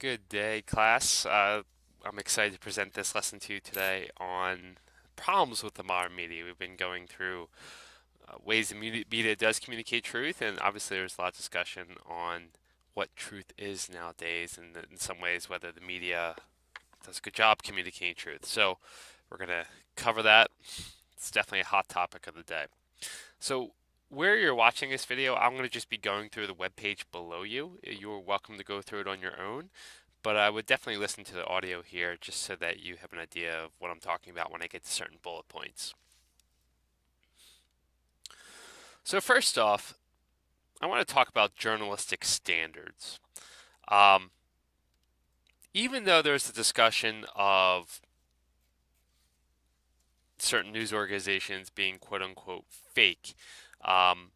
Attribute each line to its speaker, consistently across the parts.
Speaker 1: Good day, class. I'm excited to present this lesson to you today on problems with the modern media. We've been going through ways the media does communicate truth, and obviously there's a lot of discussion on what truth is nowadays, and in some ways whether the media does a good job communicating truth. So we're going to cover that. It's definitely a hot topic of the day. So where you're watching this video, I'm going to just be going through the web page below you. You're welcome to go through it on your own, but I would definitely listen to the audio here just so that you have an idea of what I'm talking about when I get to certain bullet points. So first off, I want to talk about journalistic standards. Um, Even though there's a discussion of certain news organizations being quote unquote fake, um,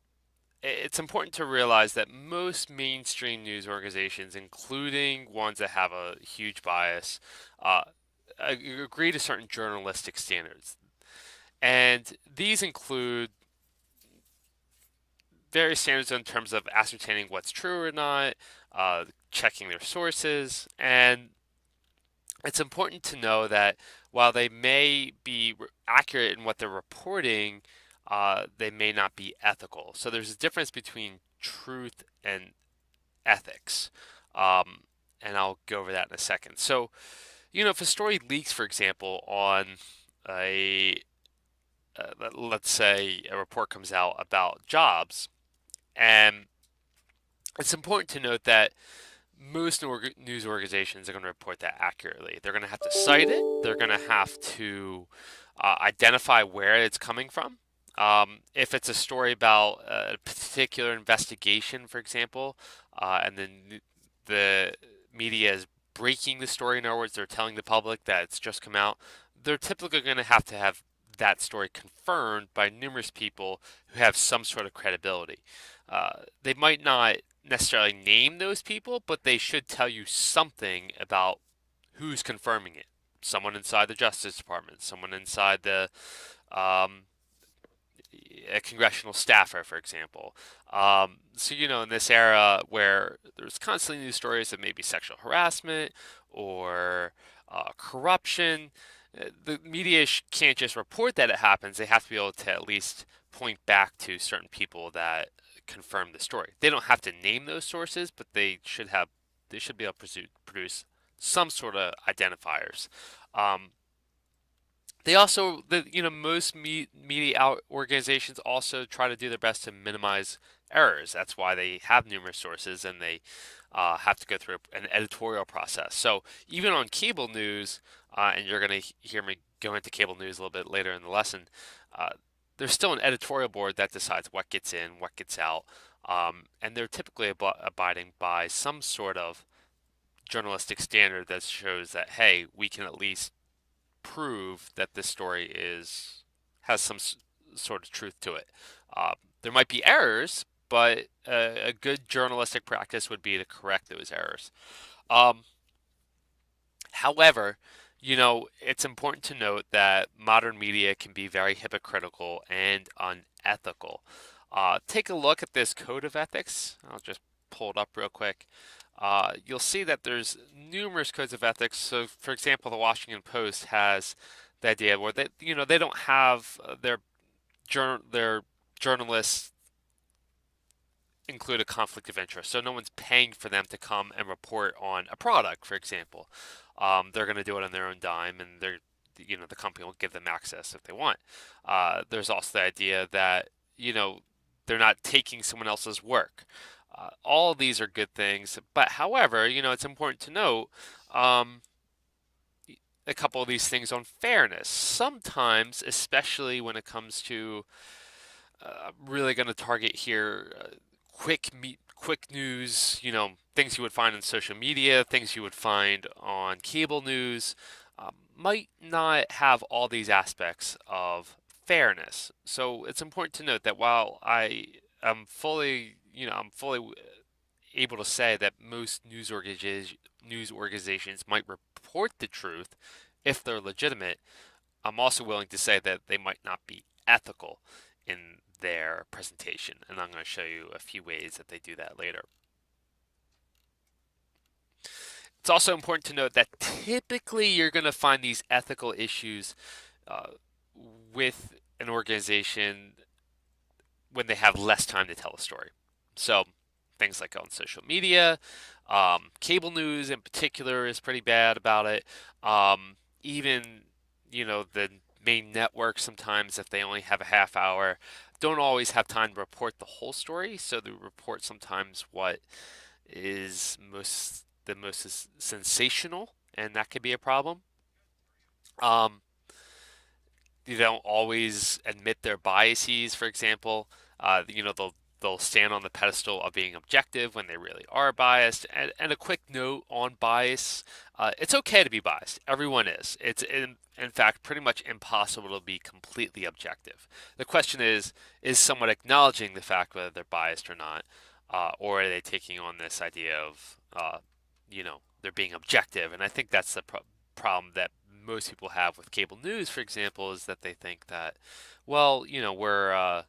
Speaker 1: it's important to realize that most mainstream news organizations, including ones that have a huge bias, uh, agree to certain journalistic standards. And these include various standards in terms of ascertaining what's true or not, checking their sources, and it's important to know that while they may be accurate in what they're reporting, they may not be ethical. So there's a difference between truth and ethics. Um, and I'll go over that in a second. So, if a story leaks, for example, on a, let's say a report comes out about jobs, and it's important to note that most news organizations are going to report that accurately. They're going to have to cite it. They're going to have to identify where it's coming from. If it's a story about a particular investigation, for example, and then the media is breaking the story, in other words, they're telling the public that it's just come out, they're typically going to have that story confirmed by numerous people who have some sort of credibility. They might not necessarily name those people, but they should tell you something about who's confirming it. Someone inside the Justice Department, someone inside um, a congressional staffer, for example. In this era where there's constantly news stories of maybe sexual harassment or corruption, the media can't just report that it happens. They have to be able to at least point back to certain people that confirm the story. They don't have to name those sources, but they should be able to produce some sort of identifiers. Um, they also, most media organizations also try to do their best to minimize errors. That's why they have numerous sources and they have to go through an editorial process. So even on cable news, and you're going to hear me go into cable news a little bit later in the lesson, uh, there's still an editorial board that decides what gets in, what gets out, and they're typically abiding by some sort of journalistic standard that shows that, hey, we can at least prove that this story has some sort of truth to it. Uh, there might be errors, but a good journalistic practice would be to correct those errors. Um, However, it's important to note that modern media can be very hypocritical and unethical. Take a look at this code of ethics. I'll just pull it up real quick. You'll see that there's numerous codes of ethics. So, for example, the Washington Post has the idea where they don't have their journalists include a conflict of interest. So no one's paying for them to come and report on a product, for example. They're going to do it on their own dime, and the company will give them access if they want. There's also the idea that they're not taking someone else's work. All of these are good things, but however, it's important to note um, a couple of these things on fairness. Sometimes, especially when it comes to really going to target here quick news, things you would find on social media, things you would find on cable news, might not have all these aspects of fairness. So it's important to note that while I am fully able to say that most news organizations might report the truth if they're legitimate, I'm also willing to say that they might not be ethical in their presentation, and I'm going to show you a few ways that they do that later. It's also important to note that typically you're going to find these ethical issues uh, with an organization when they have less time to tell a story. So things like on social media, cable news in particular is pretty bad about it. Even the main network sometimes if they only have a half hour, don't always have time to report the whole story. So they report sometimes what is most sensational, and that could be a problem. Um, they don't always admit their biases. For example, they'll stand on the pedestal of being objective when they really are biased. And a quick note on bias: it's okay to be biased. Everyone is. It's in fact pretty much impossible to be completely objective. The question is someone acknowledging the fact whether they're biased or not, or are they taking on this idea of they're being objective? And I think that's the problem that most people have with cable news, for example, is that they think that, well, we're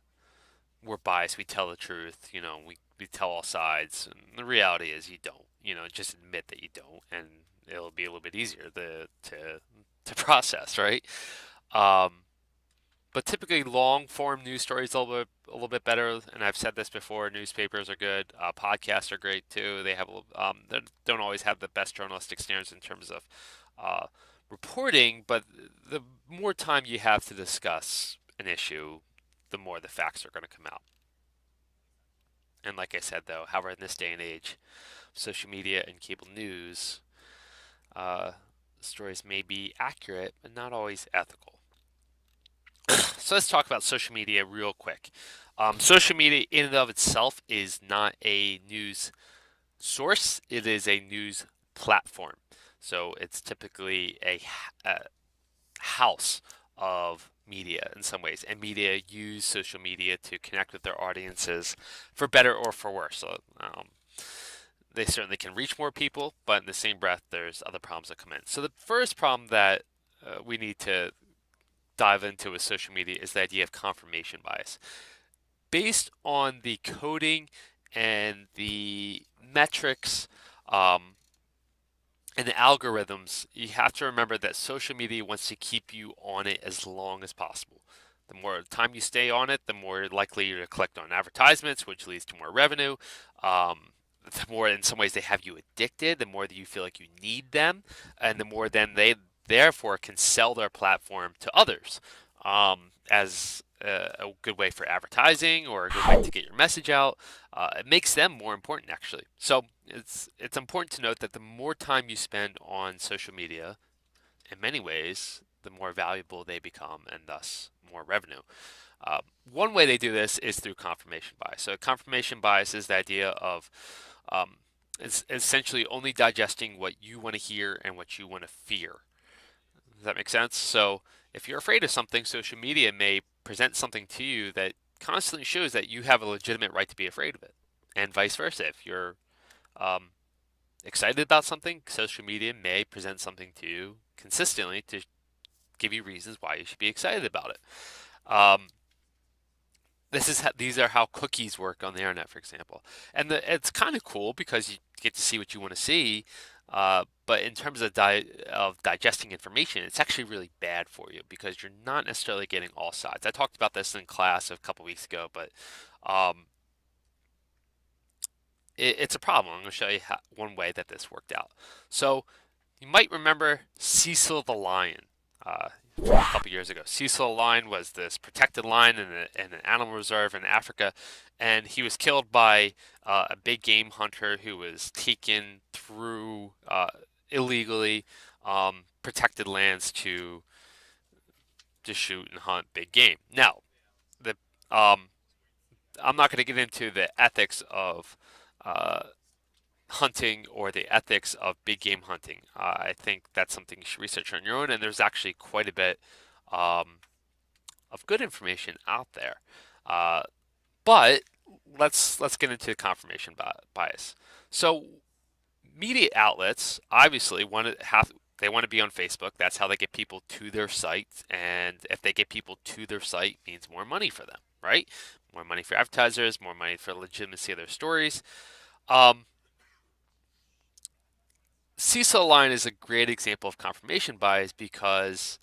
Speaker 1: biased, we tell the truth, we tell all sides, and the reality is you don't. Just admit that you don't, and it'll be a little bit easier to process, right? Um, but typically, long form news stories a little bit better. And I've said this before: newspapers are good, podcasts are great too. They don't always have the best journalistic standards in terms of uh, reporting, but the more time you have to discuss an issue, the more the facts are going to come out. And like I said, though, however, in this day and age, social media and cable news, uh, stories may be accurate, but not always ethical. So let's talk about social media real quick. Social media, in and of itself, is not a news source. It is a news platform. So it's typically a house of media in some ways, and media use social media to connect with their audiences for better or for worse. So they certainly can reach more people, but in the same breath, there's other problems that come in. So the first problem that we need to dive into with social media is the idea of confirmation bias. Based on the coding and the metrics um, and the algorithms, you have to remember that social media wants to keep you on it as long as possible. The more time you stay on it, the more likely you're to collect on advertisements, which leads to more revenue. The more, in some ways, they have you addicted, the more that you feel like you need them, and the more then they therefore can sell their platform to others as a good way for advertising or a good way to get your message out. It makes them more important, actually. So it's important to note that the more time you spend on social media, in many ways, the more valuable they become, and thus more revenue. One way they do this is through confirmation bias. So confirmation bias is the idea of um, it's essentially only digesting what you want to hear and what you want to fear. Does that make sense? So if you're afraid of something, social media may present something to you that constantly shows that you have a legitimate right to be afraid of it, and vice versa. If you're um, excited about something, social media may present something to you consistently to give you reasons why you should be excited about it. These are how cookies work on the internet, for example, and it's kind of cool because you get to see what you want to see. But in terms of digesting information, it's actually really bad for you because you're not necessarily getting all sides. I talked about this in class a couple weeks ago, but um, it's a problem. I'm going to show you one way that this worked out. So you might remember Cecil the lion from a couple years ago. Cecil the lion was this protected lion in an animal reserve in Africa, and he was killed by a big game hunter who was taken through illegally protected lands to shoot and hunt big game. Now, the um, I'm not going to get into the ethics of uh, hunting or the ethics of big game hunting. I think that's something you should research on your own, and there's actually quite a bit um, of good information out there. Uh, but let's get into confirmation bias. So media outlets obviously they want to be on Facebook. That's how they get people to their site, and if they get people to their site, it means more money for them, right? More money for advertisers, more money for legitimacy of their stories. Um, Seesaw line is a great example of confirmation bias because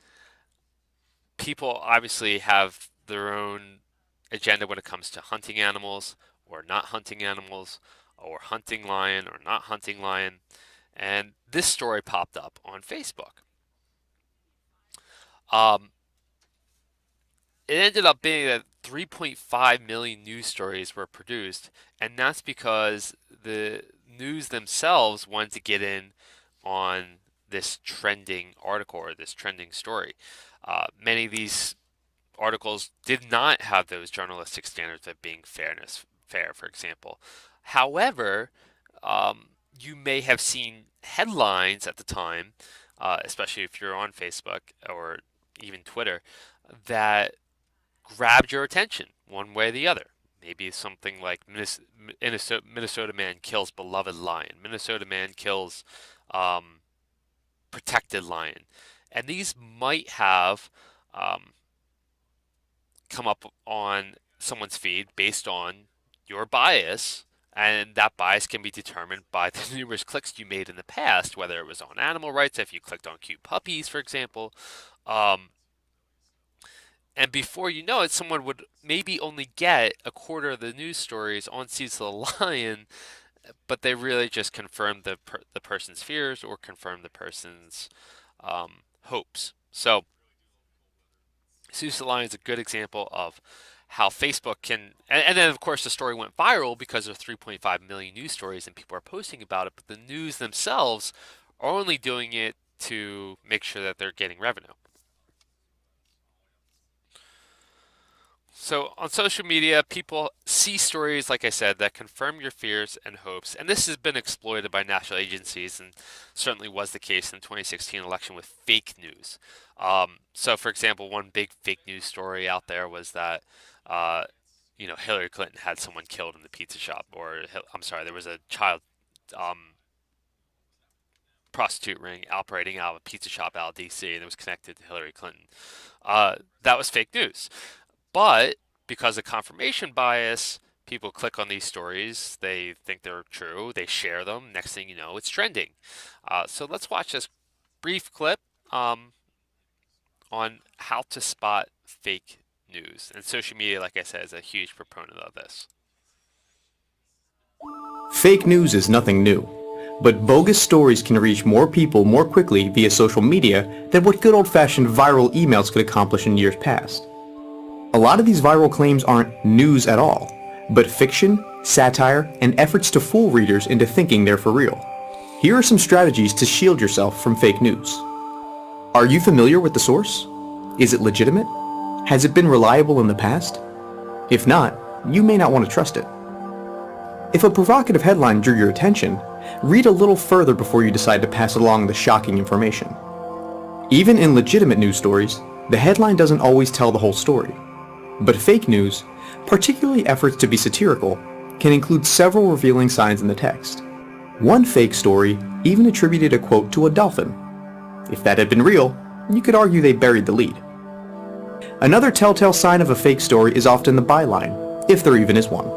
Speaker 1: people obviously have their own agenda when it comes to hunting animals or not hunting animals, or hunting lion or not hunting lion. And this story popped up on Facebook. Um, it ended up being that 3.5 million news stories were produced, and that's because the news themselves wanted to get in on this trending article or this trending story. Many of these articles did not have those journalistic standards of being fair, for example. However, you may have seen headlines at the time, especially if you're on Facebook or even Twitter, that grabbed your attention one way or the other. Maybe something like Minnesota man kills beloved lion, Minnesota man kills um, protected lion. And these might have um, come up on someone's feed based on your bias, and that bias can be determined by the numerous clicks you made in the past, whether it was on animal rights, if you clicked on cute puppies, for example. Um, and before you know it, someone would maybe only get a quarter of the news stories on Seeds of the Lion, but they really just confirmed the person's fears or confirmed the person's hopes. So Lion is a good example of how Facebook can, and then of course the story went viral because there's 3.5 million news stories and people are posting about it, but the news themselves are only doing it to make sure that they're getting revenue. So on social media, people see stories, like I said, that confirm your fears and hopes, and this has been exploited by national agencies, and certainly was the case in the 2016 election with fake news. So, for example, one big fake news story out there was that, uh, Hillary Clinton had someone killed in the pizza shop, or I'm sorry, there was a child um, prostitute ring operating out of a pizza shop out of D.C. and it was connected to Hillary Clinton. That was fake news. But because of confirmation bias, people click on these stories, they think they're true, they share them. Next thing you know, it's trending. So let's watch this brief clip on how to spot fake news. And social media, like I said, is a huge proponent of this.
Speaker 2: Fake news is nothing new, but bogus stories can reach more people more quickly via social media than what good old-fashioned viral emails could accomplish in years past. A lot of these viral claims aren't news at all, but fiction, satire, and efforts to fool readers into thinking they're for real. Here are some strategies to shield yourself from fake news. Are you familiar with the source? Is it legitimate? Has it been reliable in the past? If not, you may not want to trust it. If a provocative headline drew your attention, read a little further before you decide to pass along the shocking information. Even in legitimate news stories, the headline doesn't always tell the whole story. But fake news, particularly efforts to be satirical, can include several revealing signs in the text. One fake story even attributed a quote to a dolphin. If that had been real, you could argue they buried the lead. Another telltale sign of a fake story is often the byline, if there even is one.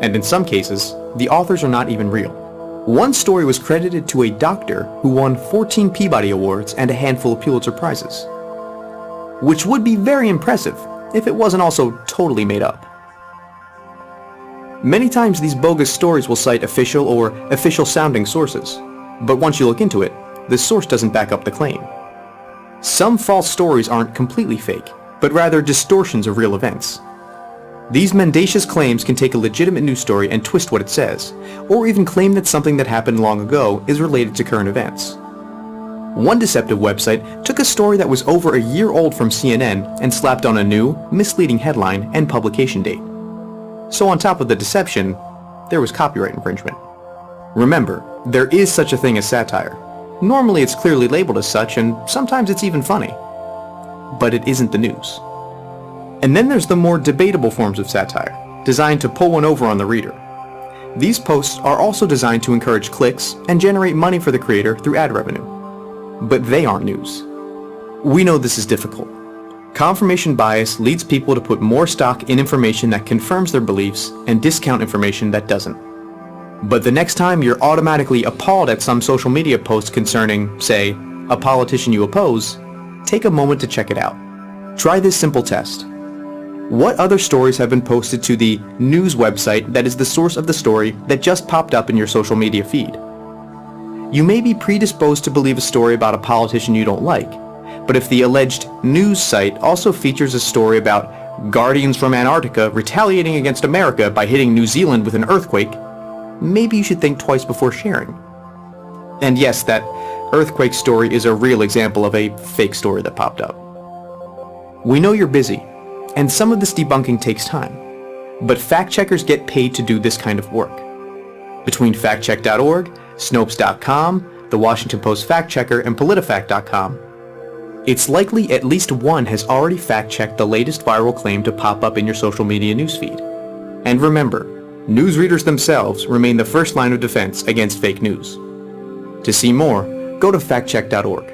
Speaker 2: And in some cases, the authors are not even real. One story was credited to a doctor who won 14 Peabody Awards and a handful of Pulitzer Prizes, which would be very impressive if it wasn't also totally made up. Many times these bogus stories will cite official or official-sounding sources, but once you look into it, the source doesn't back up the claim. Some false stories aren't completely fake, but rather distortions of real events. These mendacious claims can take a legitimate news story and twist what it says, or even claim that something that happened long ago is related to current events. One deceptive website took a story that was over a year old from CNN and slapped on a new, misleading headline and publication date. So on top of the deception, there was copyright infringement. Remember, there is such a thing as satire. Normally it's clearly labeled as such, and sometimes it's even funny. But it isn't the news. And then there's the more debatable forms of satire, designed to pull one over on the reader. These posts are also designed to encourage clicks and generate money for the creator through ad revenue. But they aren't news. We know this is difficult. Confirmation bias leads people to put more stock in information that confirms their beliefs and discount information that doesn't. But the next time you're automatically appalled at some social media post concerning, say, a politician you oppose, take a moment to check it out. Try this simple test. What other stories have been posted to the news website that is the source of the story that just popped up in your social media feed? You may be predisposed to believe a story about a politician you don't like, but if the alleged news site also features a story about Guardians from Antarctica retaliating against America by hitting New Zealand with an earthquake, maybe you should think twice before sharing. And yes, that earthquake story is a real example of a fake story that popped up. We know you're busy, and some of this debunking takes time, but fact-checkers get paid to do this kind of work. Between factcheck.org, Snopes.com, the Washington Post Fact Checker, and PolitiFact.com, it's likely at least one has already fact-checked the latest viral claim to pop up in your social media newsfeed. And remember, newsreaders themselves remain the first line of defense against fake news. To see more, go to factcheck.org.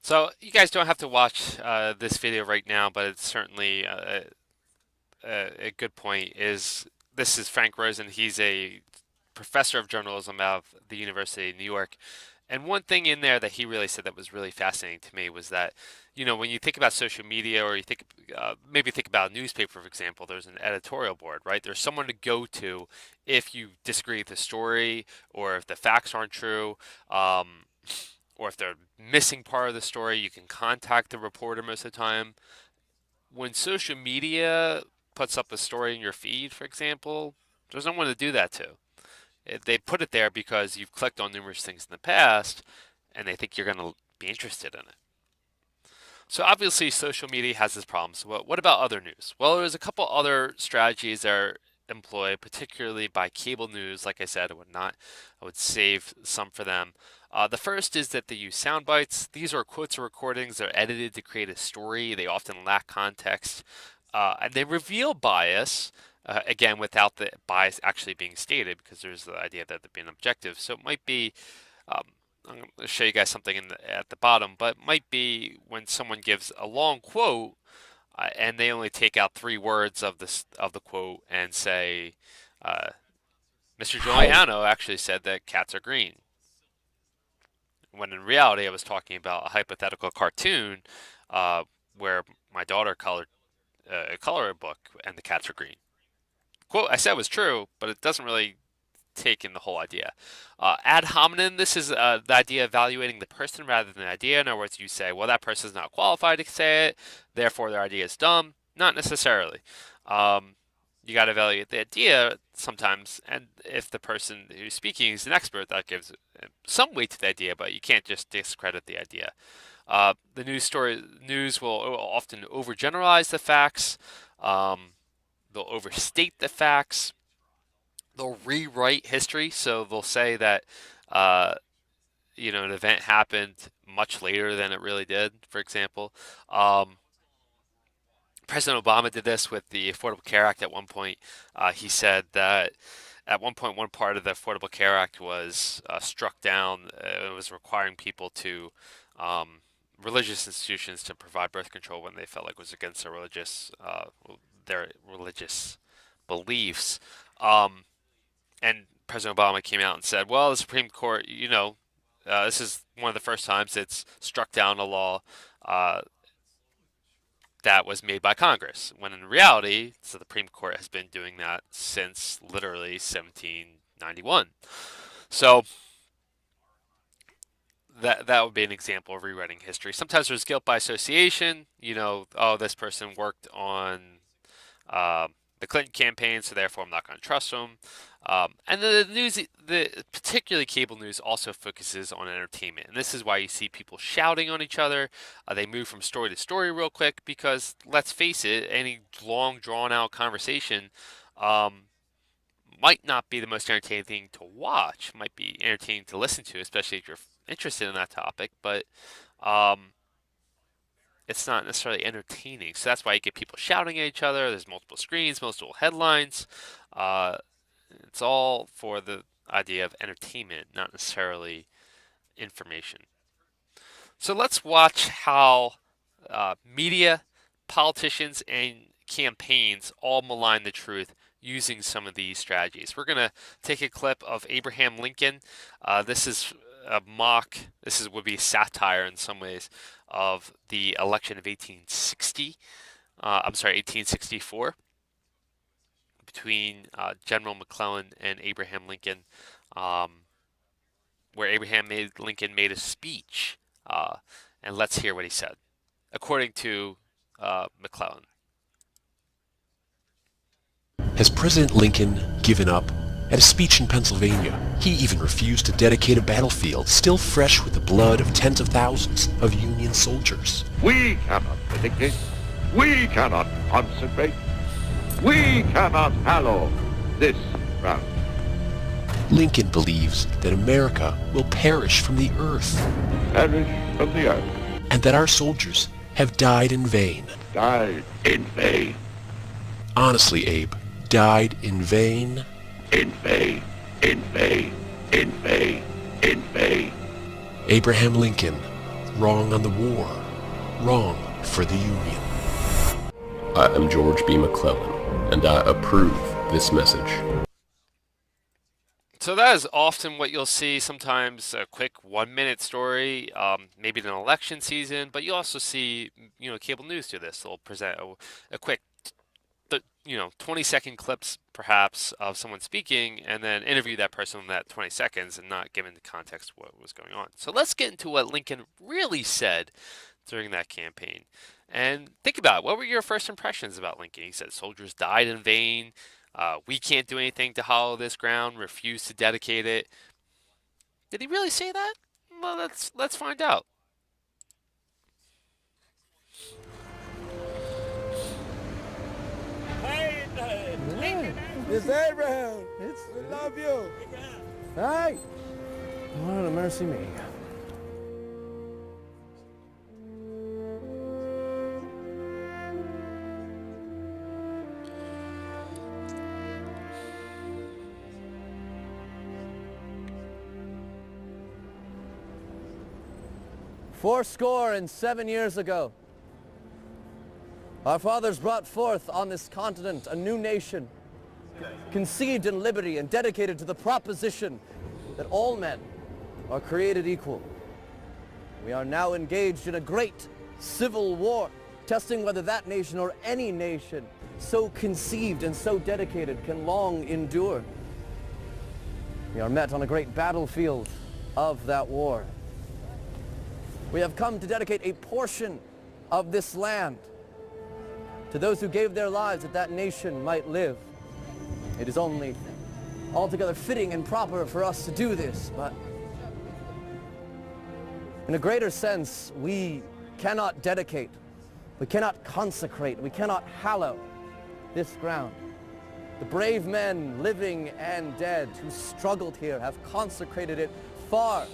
Speaker 1: So you guys don't have to watch this video right now, but it's certainly a good point. Is this is Frank Rosen? He's a professor of journalism out of the University of New York. And one thing in there that he really said that was really fascinating to me was that, when you think about social media or you think, maybe think about a newspaper, for example, there's an editorial board, right? There's someone to go to if you disagree with the story or if the facts aren't true, or if they're missing part of the story, you can contact the reporter most of the time. When social media puts up a story in your feed, for example, there's no one to do that to. They put it there because you've clicked on numerous things in the past and they think you're going to be interested in it. So obviously social media has its problems. What about other news? Well, there's a couple other strategies that are employed, particularly by cable news. Like I said, I would save some for them. The first is that they use sound bites. These are quotes or recordings that are edited to create a story. They often lack context, and they reveal bias. Again, without the bias actually being stated, because there's the idea that they're being objective. So it might be, um, I'm going to show you guys something at the bottom, but it might be when someone gives a long quote and they only take out 3 words of the quote and say, uh, Mr. Giuliano actually said that cats are green, when in reality I was talking about a hypothetical cartoon uh, where my daughter colored a color book and the cats are green. Quote I said was true, but it doesn't really take in the whole idea. Ad hominem, this is the idea of evaluating the person rather than the idea. In other words, you say, well, that person is not qualified to say it, therefore their idea is dumb. Not necessarily. Um, you got to evaluate the idea sometimes, and if the person who's speaking is an expert, that gives some weight to the idea, but you can't just discredit the idea. The news will often overgeneralize the facts. They'll overstate the facts. They'll rewrite history, so they'll say that uh, an event happened much later than it really did. For example, um, President Obama did this with the Affordable Care Act. At one point, he said that at one point, one part of the Affordable Care Act was struck down. It was requiring people to religious institutions to provide birth control when they felt like it was against their religious beliefs. Um, and President Obama came out and said, "Well, the Supreme Court, this is one of the first times it's struck down a law uh, that was made by Congress." When in reality, the Supreme Court has been doing that since literally 1791. So that would be an example of rewriting history. Sometimes there's guilt by association. Oh, this person worked on um, the Clinton campaign, so therefore I'm not going to trust them. And the news, particularly cable news, also focuses on entertainment, and this is why you see people shouting on each other. They move from story to story real quick because, let's face it, any long, drawn-out conversation um, might not be the most entertaining thing to watch. Might be entertaining to listen to, especially if you're interested in that topic, but um, it's not necessarily entertaining. So that's why you get people shouting at each other. There's multiple screens, multiple headlines. Uh, it's all for the idea of entertainment, not necessarily information. So let's watch how media, politicians, and campaigns all malign the truth using some of these strategies. We're going to take a clip of Abraham Lincoln. This is a mock, would be satire in some ways of the election of 1860. I'm sorry, 1864 between General McClellan and Abraham Lincoln, um, where Lincoln made a speech. Uh, and let's hear what he said, according to McClellan.
Speaker 3: Has President Lincoln given up? At a speech in Pennsylvania, he even refused to dedicate a battlefield still fresh with the blood of tens of thousands of Union soldiers.
Speaker 4: We cannot dedicate. We cannot consecrate. We cannot hallow this ground.
Speaker 3: Lincoln believes that America will perish from the earth,
Speaker 4: Perish from the earth.
Speaker 3: and that our soldiers have died in vain.
Speaker 4: Died in vain.
Speaker 3: Honestly, Abe, died in vain?
Speaker 4: In vain. In vain. In vain. In vain.
Speaker 3: Abraham Lincoln, wrong on the war, wrong for the Union.
Speaker 5: I am George B. McClellan, and I approve this message.
Speaker 1: So that is often what you'll see. Sometimes a quick 1 minute story, maybe in an election season, but you also see, cable news do this. They'll present a quick, 20-second clips perhaps of someone speaking, and then interview that person in that 20 seconds and not give into context what was going on. So let's get into what Lincoln really said during that campaign. And think about it. What were your first impressions about Lincoln? He said soldiers died in vain. We can't do anything to hollow this ground. Refuse to dedicate it. Did he really say that? Well, let's find out.
Speaker 6: It's Abraham. We love you. Hey. Lord have mercy me. Fourscore and 7 years ago, our fathers brought forth on this continent a new nation, conceived in liberty and dedicated to the proposition that all men are created equal. We are now engaged in a great civil war, testing whether that nation or any nation so conceived and so dedicated can long endure. We are met on a great battlefield of that war. We have come to dedicate a portion of this land to those who gave their lives that that nation might live. It is only altogether fitting and proper for us to do this, but in a greater sense, we cannot dedicate, we cannot consecrate, we cannot hallow this ground. The brave men, living and dead, who struggled here have consecrated it far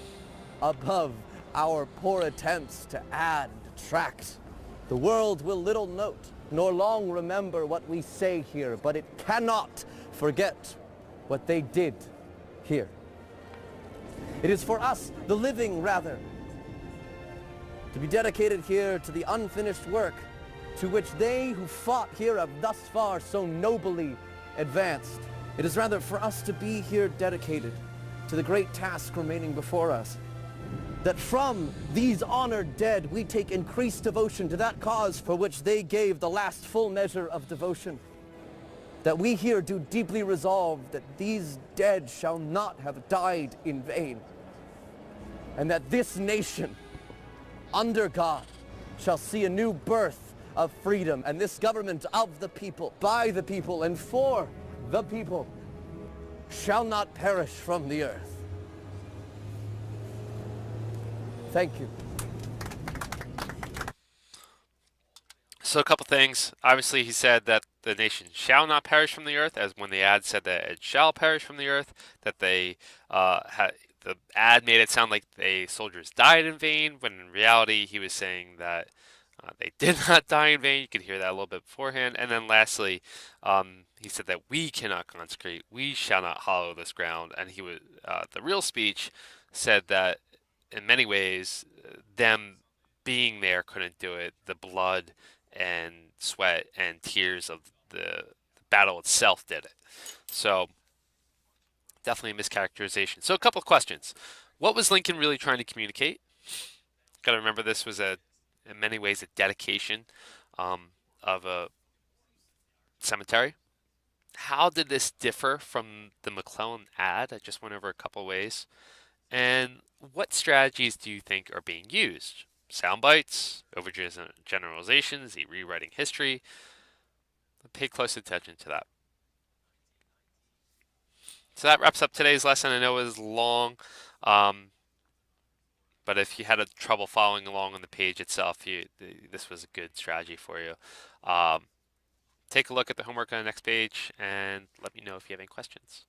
Speaker 6: above our poor attempts to add and detract. The world will little note nor long remember what we say here, but it cannot forget what they did here. It is for us, the living rather, to be dedicated here to the unfinished work to which they who fought here have thus far so nobly advanced. It is rather for us to be here dedicated to the great task remaining before us, that from these honored dead we take increased devotion to that cause for which they gave the last full measure of devotion, that we here do deeply resolve that these dead shall not have died in vain, and that this nation, under God, shall see a new birth of freedom, and this government of the people, by the people, and for the people, shall not perish from the earth. Thank you.
Speaker 1: So a couple things. Obviously, he said that the nation shall not perish from the earth, as when the ad said that it shall perish from the earth. That they had the ad made it sound like the soldiers died in vain, when in reality he was saying that they did not die in vain. You could hear that a little bit beforehand. And then lastly, he said that we cannot consecrate, we shall not hollow this ground. And he was the real speech said that in many ways, them being there couldn't do it. The blood and sweat and tears of the battle itself did it. So definitely a mischaracterization. So a couple of questions. What was Lincoln really trying to communicate? Got to remember this was in many ways, a dedication um, of a cemetery. How did this differ from the McClellan ad? I just went over a couple ways. And what strategies do you think are being used? Sound bites, overgeneralizations, the rewriting history. Pay close attention to that. So that wraps up today's lesson. I know it was long, um, but if you had a trouble following along on the page itself, this was a good strategy for you. Um, take a look at the homework on the next page and let me know if you have any questions.